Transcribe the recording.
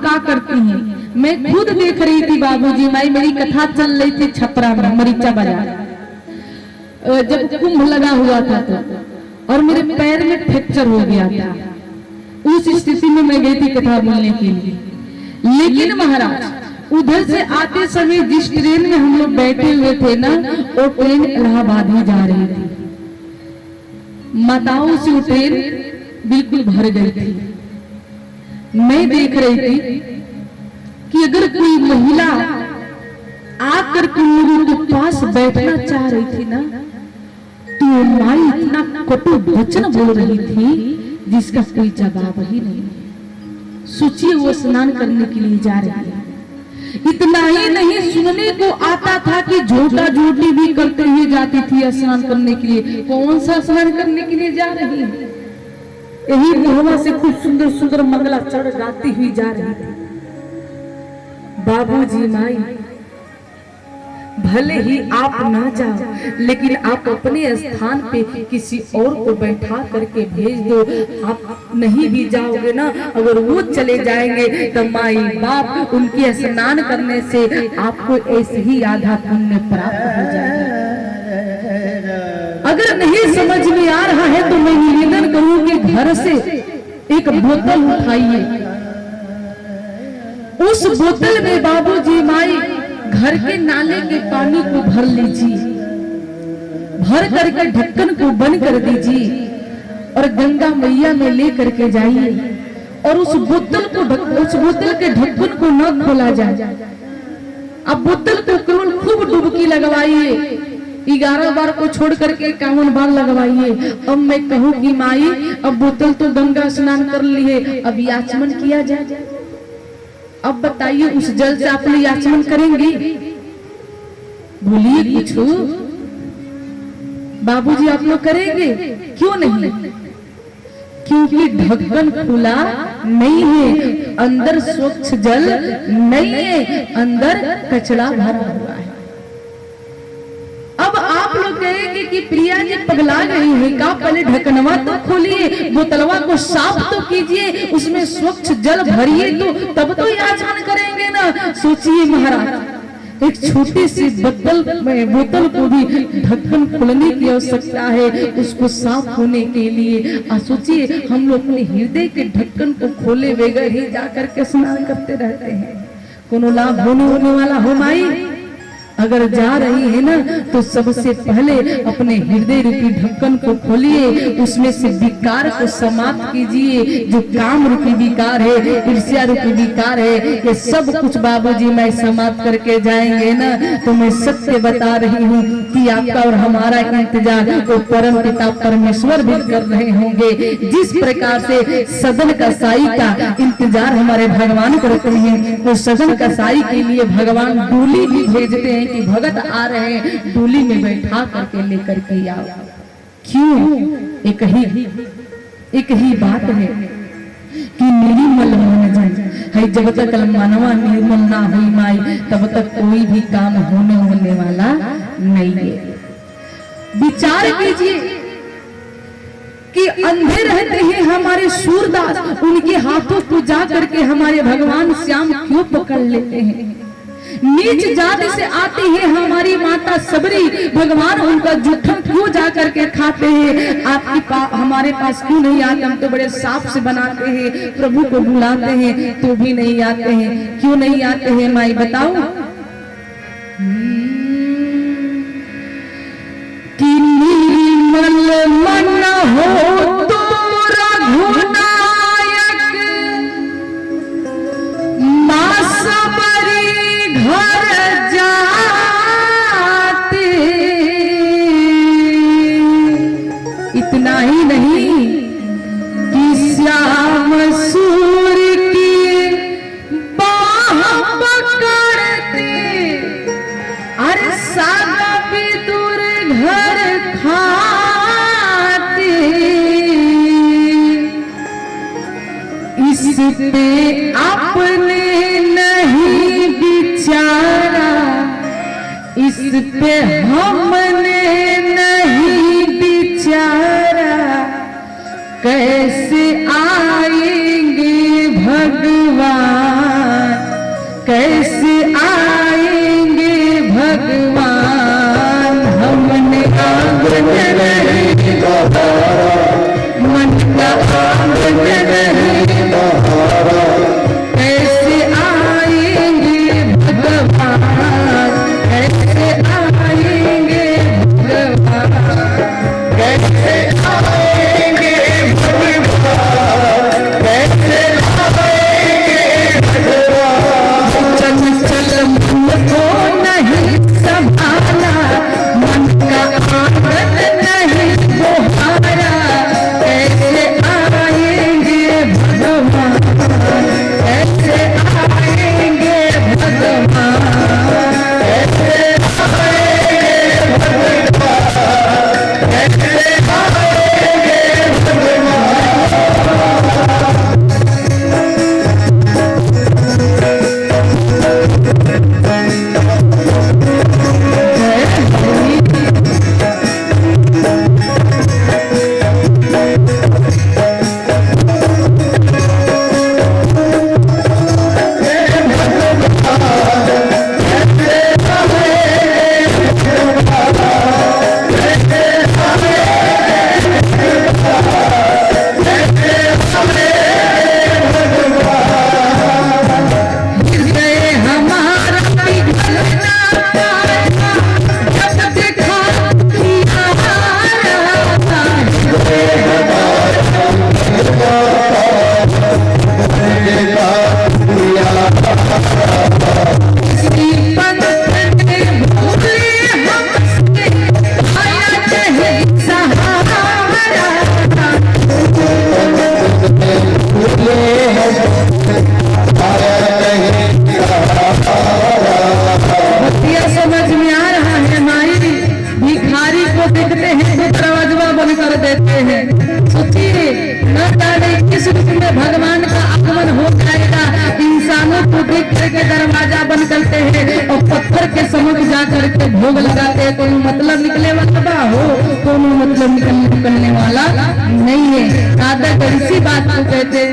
क्या करती हैं। मैं खुद देख रही थी बाबूजी माई, मेरी कथा चल रही थी छपरा में मरीचा बाजार, जब कुंभ लगा हुआ था तो, और मेरे पैर में फ्रैक्चर हो गया था। उस स्थिति में मैं गई थी कथा बोलने के लिए। लेकिन महाराज उधर से आते समय जिस ट्रेन में हम लोग बैठे हुए थे ना, वो ट्रेन इलाहाबाद ही जा रही थी। माताओं से वो ट्रेन बिल्कुल भर गई थी। मैं देख रही थी कि अगर कोई महिला आकर के लोगों के पास बैठना चाह रही थी ना, तो माई इतना कटु वचन बोल रही थी जिसका कोई जवाब ही नहीं। सोचिए वो स्नान करने के लिए जा रही है। इतना ही नहीं, सुनने को आता था कि झोटा झोटी भी करते हुए जाती थी स्नान करने के लिए। कौन सा स्नान करने के लिए जा रही है? यही बुढ़वा से खूब सुंदर सुंदर मंगलाचरण गाती हुई जा रही थी। बाबूजी माई, भले ही आप ना जाओ, लेकिन आप अपने स्थान पे किसी और को बैठा करके भेज दो। आप नहीं भी जाओगे ना, अगर वो चले जाएंगे तो माई बाप उनके स्नान करने से आपको ऐसे ही आधा पुण्य प्राप्त हो जाएगा। अगर नहीं समझ में आ रहा है तो मैं निवेदन करूं कि घर से एक बोतल उठाइए, उस बोतल में बाबूजी माई घर के नाले के पानी को भर लीजिए, भर करके ढक्कन को बंद कर दीजिए और गंगा मैया में ले करके जाइए और उस बोतल के ढक्कन को न खोला जाए। अब बोतल को केवल खूब डुबकी लगवाइए, 11 बार को छोड़ करके 51 बार लगवाइए। अब मैं कहूँ कि माई अब बोतल तो गंगा स्नान कर लिए, अब याचमन किया जाए। अब बताइए उस जल से आप लोग याचमन करेंगे? बोलिए कुछ। बाबूजी आप लोग करेंगे? क्यों नहीं? क्योंकि ढक्कन खुला नहीं है, अंदर स्वच्छ जल नहीं है, अंदर कचरा भरा हुआ है। अब आप लोग कहेंगे कि प्रिया जी पगला गई है का? पहले ढक्कनवा तो खोलिए, बोतलवा को साफ तो कीजिए, उसमें स्वच्छ जल भरिए तो तब तो याचमन करेंगे ना। सोचिए महाराज, एक छोटी सी बोतल को भी ढक्कन खोलने की आवश्यकता है उसको साफ होने के लिए। सोचिए हम लोग अपने हृदय के ढक्कन को खोले बगैर ही जाकर के स्नान करते रहते हैं। कोनो लाभ होने वाला हो माई? अगर जा रही है ना तो सबसे पहले अपने हृदय रूपी ढक्कन को खोलिए, उसमें से विकार को समाप्त कीजिए। जो काम रूपी विकार है, ईर्ष्या रूपी विकार है, ये सब कुछ बाबूजी मैं समाप्त करके जाएंगे ना, तो मैं सत्य बता रही हूँ कि आपका और हमारा इंतजार वो परम पिता परमेश्वर भी कर रहे होंगे। जिस प्रकार से सदन का साई का इंतजार हमारे भगवान करते हैं, तो सदन का साई के लिए भगवान डोली भी भेजते हैं कि भगत आ रहे हैं, डोली में बैठा करके लेकर के आओ। क्यों? एक ही बात है कि निर्मल मन जाए है। जब तक मनवा निर्मल ना हुई माई, तब तक कोई भी काम होने वाला नहीं है। विचार कीजिए कि अंधे रहते हैं हमारे सूरदास, उनके हाथों को जा करके हमारे भगवान श्याम क्यों पकड़ लेते हैं? नीच जाति से आती है हमारी माता सबरी, भगवान उनका जूठा क्यों जा करके खाते हैं? हमारे पास क्यों नहीं आते? हम तो बड़े साफ से बनाते हैं, प्रभु को बुलाते हैं तो भी नहीं आते हैं। क्यों नहीं आते हैं माई बताओ? कि निर्मल मन हो तो रघुनायक मां सबरी घर जाते। इतना ही नहीं कि श्याम सूर्य की बाह पकड़ते, अरे सागा विदुर घर खाते। इस पे अपने नहीं विचारा, इस पे हमने नहीं विचारा, कैसे आएंगे भगवान देख करके दरवाजा बंद करते हैं और पत्थर के समक्ष जा करके भोग लगाते हैं। कोनो मतलब निकले वाला हो, कोनो मतलब निकलने वाला नहीं है। दादा इसी बात को कहते